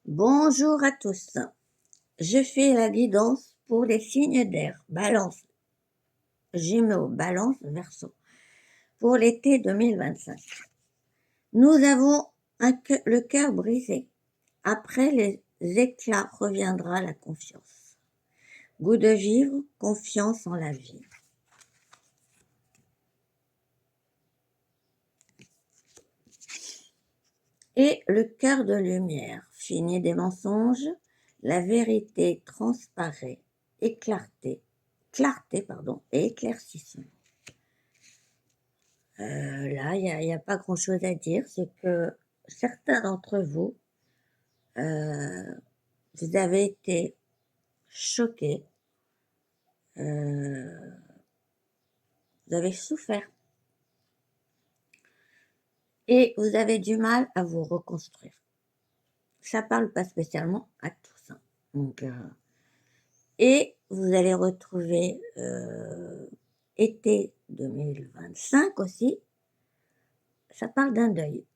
Bonjour à tous. Je fais la guidance pour les signes d'air, Balance, Gémeaux, Balance, Verseau, pour l'été 2025. Nous avons le cœur brisé. Après les éclats reviendra la confiance. Goût de vivre, confiance en la vie. Et le cœur de lumière, fini des mensonges, la vérité transparaît, et clarté, et éclaircissement. Là, il y a pas grand-chose à dire. C'est que certains d'entre vous, vous avez été choqués, vous avez souffert et vous avez du mal à vous reconstruire. Ça parle pas spécialement à tous, hein. Donc et vous allez retrouver, été 2025 aussi, ça parle d'un deuil.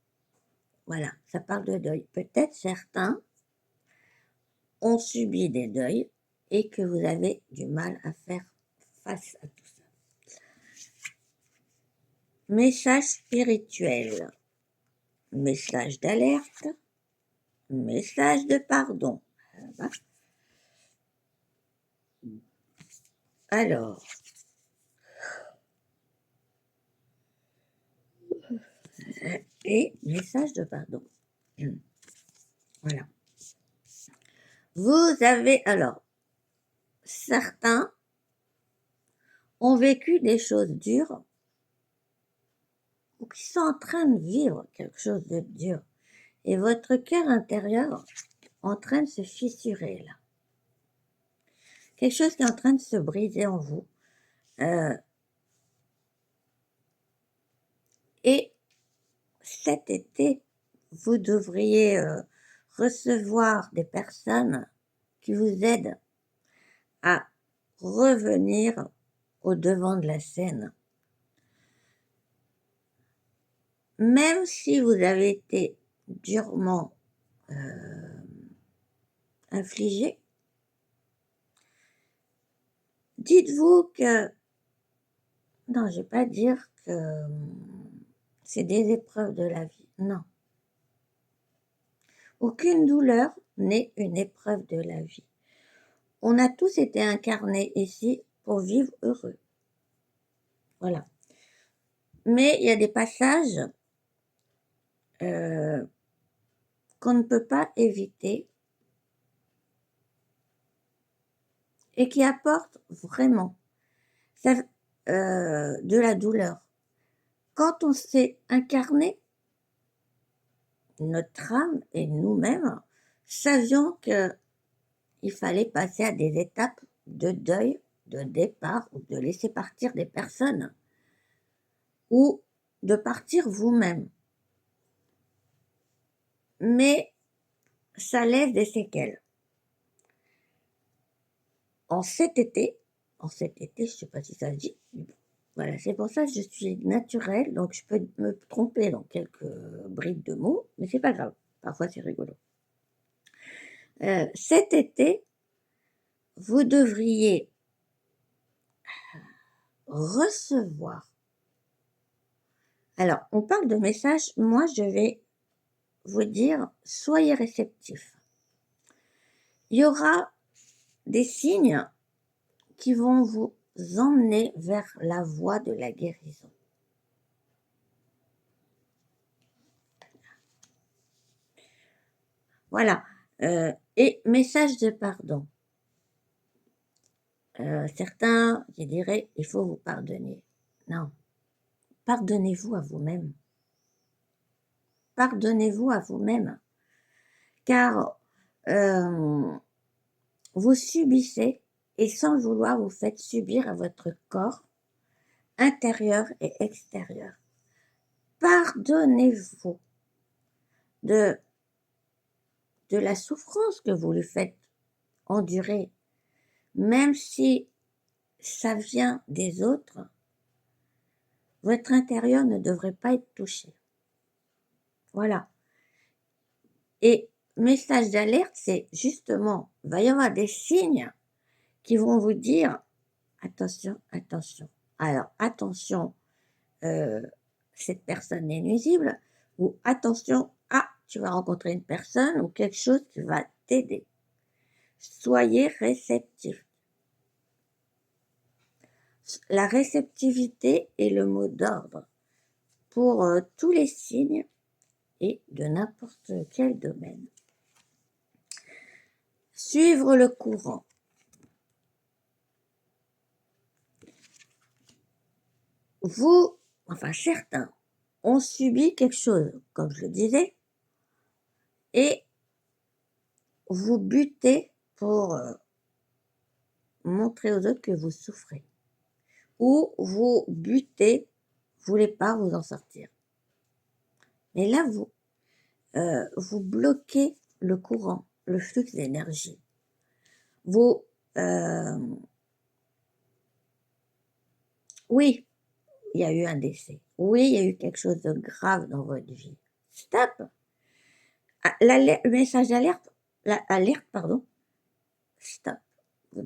Voilà, ça parle de deuil. Peut-être certains ont subi des deuils et que vous avez du mal à faire face à tout ça. Message spirituel, message d'alerte, message de pardon. Alors, et message de pardon. Voilà. Vous avez, alors, certains ont vécu des choses dures ou qui sont en train de vivre quelque chose de dur. Et votre cœur intérieur est en train de se fissurer là. Quelque chose qui est en train de se briser en vous. Et cet été, vous devriez recevoir des personnes qui vous aident à revenir au devant de la scène. Même si vous avez été durement infligé, dites-vous que, non, je ne vais pas dire que c'est des épreuves de la vie, non. Aucune douleur n'est une épreuve de la vie. On a tous été incarnés ici pour vivre heureux. Voilà. Mais il y a des passages qu'on ne peut pas éviter et qui apportent vraiment ça, de la douleur. Quand on s'est incarné, notre âme et nous-mêmes savions qu'il fallait passer à des étapes de deuil, de départ, ou de laisser partir des personnes, ou de partir vous-même. Mais ça laisse des séquelles. En cet été, je ne sais pas si ça se dit, voilà, c'est pour ça que je suis naturelle, donc je peux me tromper dans quelques brides de mots, mais c'est pas grave, parfois c'est rigolo. Cet été, vous devriez recevoir. Alors, on parle de messages, moi je vais vous dire, soyez réceptifs. Il y aura des signes qui vont vous emmener vers la voie de la guérison. Voilà. Et message de pardon. Certains qui diraient, il faut vous pardonner. Non. Pardonnez-vous à vous-même. Pardonnez-vous à vous-même. Car vous subissez, et sans le vouloir, vous faites subir à votre corps, intérieur et extérieur. Pardonnez-vous de la souffrance que vous lui faites endurer, même si ça vient des autres, votre intérieur ne devrait pas être touché. Voilà. Et message d'alerte, c'est justement, il va y avoir des signes qui vont vous dire attention, attention. Alors, attention, cette personne est nuisible, ou attention, ah, tu vas rencontrer une personne ou quelque chose qui va t'aider. Soyez réceptif. La réceptivité est le mot d'ordre pour tous les signes et de n'importe quel domaine. Suivre le courant. Vous, enfin certains, ont subi quelque chose, comme je le disais, et vous butez pour montrer aux autres que vous souffrez. Ou vous butez, vous voulez pas vous en sortir. Mais là, vous bloquez le courant, le flux d'énergie. Vous, oui, il y a eu un décès. Oui, il y a eu quelque chose de grave dans votre vie. Stop. Le message d'alerte, pardon. Stop. Vous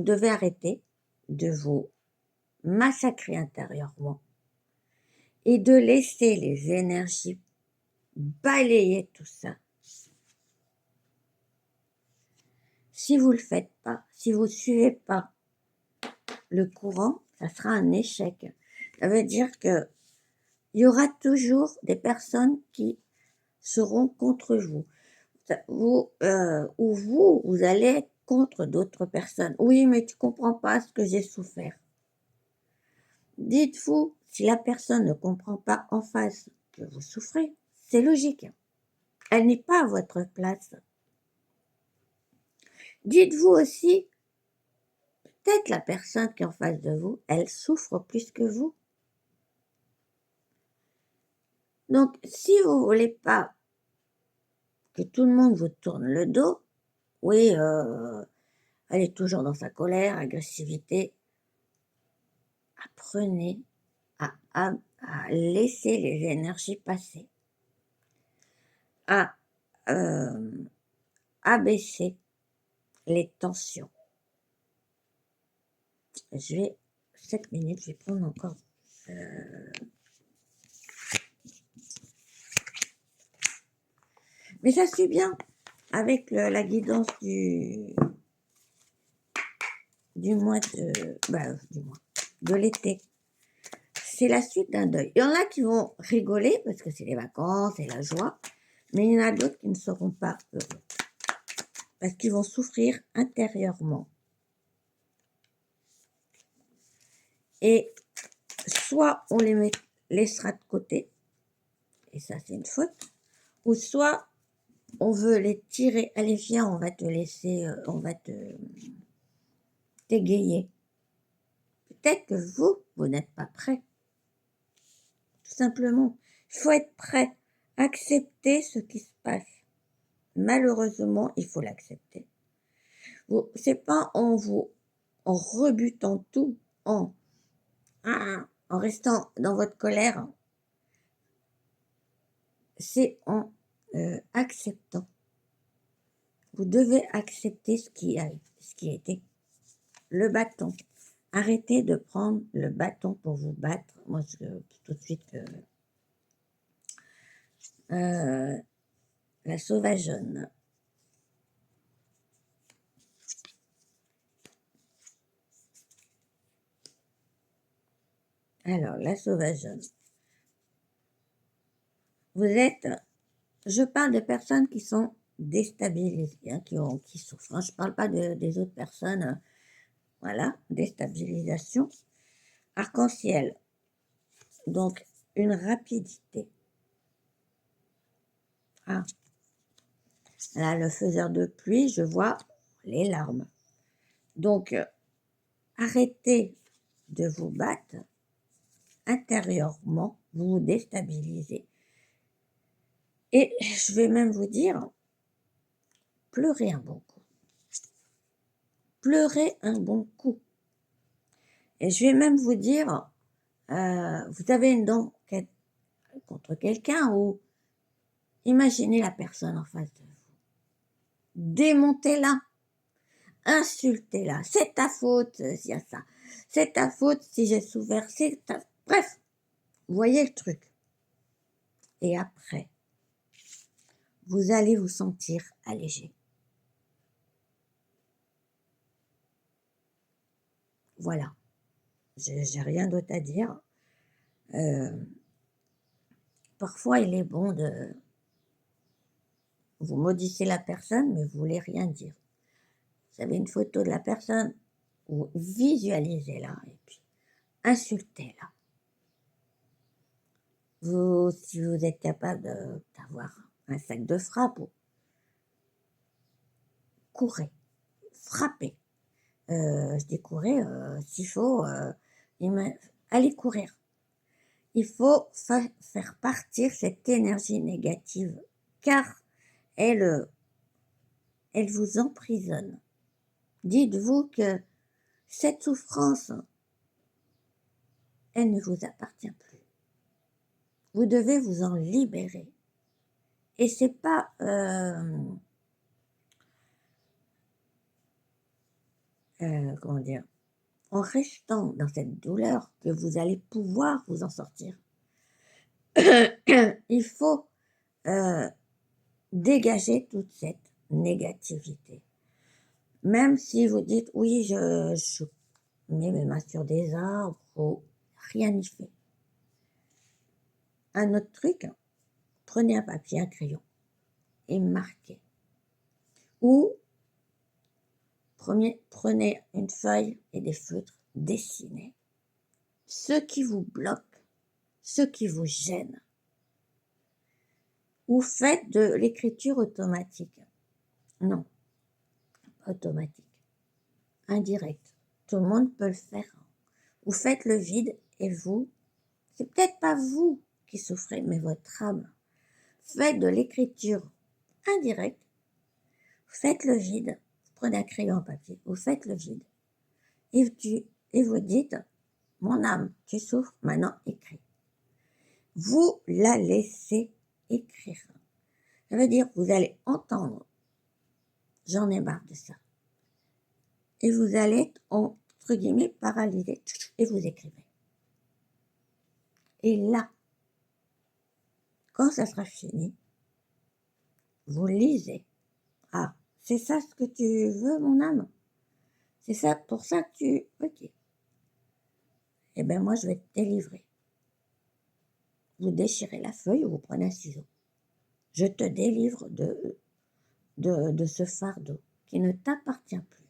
devez arrêter de vous massacrer intérieurement et de laisser les énergies balayer tout ça. Si vous le faites pas, si vous suivez pas le courant, ça sera un échec. Ça veut dire que il y aura toujours des personnes qui seront contre vous. Vous allez être contre d'autres personnes. Oui, mais tu comprends pas ce que j'ai souffert. Dites-vous, si la personne ne comprend pas en face que vous souffrez, c'est logique. Elle n'est pas à votre place. Dites-vous aussi, peut-être la personne qui est en face de vous, elle souffre plus que vous. Donc, si vous voulez pas que tout le monde vous tourne le dos, oui, elle est toujours dans sa colère, agressivité, apprenez à laisser les énergies passer, à abaisser les tensions. 7 minutes, je vais prendre encore. Mais ça suit bien avec la guidance du mois de l'été. C'est la suite d'un deuil. Il y en a qui vont rigoler parce que c'est les vacances et la joie, mais il y en a d'autres qui ne seront pas heureux parce qu'ils vont souffrir intérieurement. Et soit on les laissera de côté, et ça c'est une faute, ou soit on veut les tirer, allez viens, on va te laisser, on va t'égayer. Peut-être que vous n'êtes pas prêt. Tout simplement, il faut être prêt, accepter ce qui se passe. Malheureusement, il faut l'accepter. C'est pas en rebutant tout, en restant dans votre colère, c'est en acceptant. Vous devez accepter ce qui a été. Le bâton. Arrêtez de prendre le bâton pour vous battre. Moi, tout de suite, la sauvageonne. Alors, la sauvageonne. Je parle de personnes qui sont déstabilisées, hein, qui souffrent. Hein. Je ne parle pas des autres personnes. Voilà, déstabilisation. Arc-en-ciel. Donc, une rapidité. Ah. Là, le faiseur de pluie, je vois les larmes. Donc, arrêtez de vous battre intérieurement, vous vous déstabilisez. Et je vais même vous dire, pleurez un bon coup. Pleurez un bon coup. Et je vais même vous dire, vous avez une dent contre quelqu'un ou Imaginez la personne en face de vous. Démontez-la. Insultez-la. C'est ta faute s'il y a ça. C'est ta faute si j'ai souffert. Bref, vous voyez le truc. Et après, vous allez vous sentir allégé. Voilà. J'ai rien d'autre à dire. Parfois, il est bon de... Vous maudissez la personne, mais vous voulez rien dire. Vous avez une photo de la personne, ou visualisez-la, et puis insultez-la. Si vous êtes capable d'avoir un sac de frappe, courez, frappez. Je dis courir, s'il faut, allez courir. Il faut faire partir cette énergie négative, car elle vous emprisonne. Dites-vous que cette souffrance, elle ne vous appartient plus. Vous devez vous en libérer. Et c'est pas... comment dire, en restant dans cette douleur que vous allez pouvoir vous en sortir. Il faut dégager toute cette négativité. Même si vous dites, oui, je mets mes mains sur des arbres, rien n'y fait. Un autre truc, prenez un papier, un crayon et marquez. Ou prenez une feuille et des feutres, dessinez ce qui vous bloque, ce qui vous gêne. Ou faites de l'écriture automatique. Non, automatique. Indirect. Tout le monde peut le faire. Vous faites le vide et vous, c'est peut-être pas vous qui souffrez, mais votre âme. Faites de l'écriture indirecte. Faites le vide. Prenez un crayon en papier. Vous faites le vide. Et vous dites, mon âme, tu souffres, maintenant écris. Vous la laissez écrire. Ça veut dire que vous allez entendre, j'en ai marre de ça. Et vous allez être, entre guillemets, paralysé, et vous écrivez. Et là, quand ça sera fini, vous lisez. Ah, c'est ça ce que tu veux, mon âme? C'est ça, pour ça que tu... Ok. Eh bien, moi, je vais te délivrer. Vous déchirez la feuille ou vous prenez un ciseau. Je te délivre de ce fardeau qui ne t'appartient plus.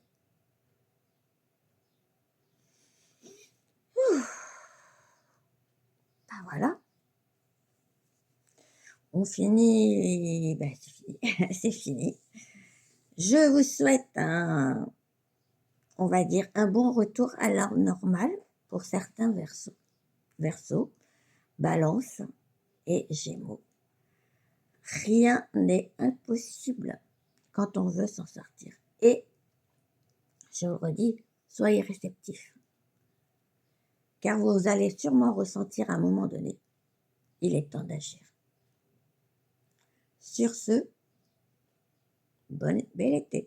Ben voilà. On finit, ben c'est fini. C'est fini. Je vous souhaite on va dire, un bon retour à l'heure normale pour certains Verseaux. Verseaux, Balance et Gémeaux. Rien n'est impossible quand on veut s'en sortir. Et, je vous redis, soyez réceptifs. Car vous allez sûrement ressentir à un moment donné, il est temps d'agir. Sur ce, bel été.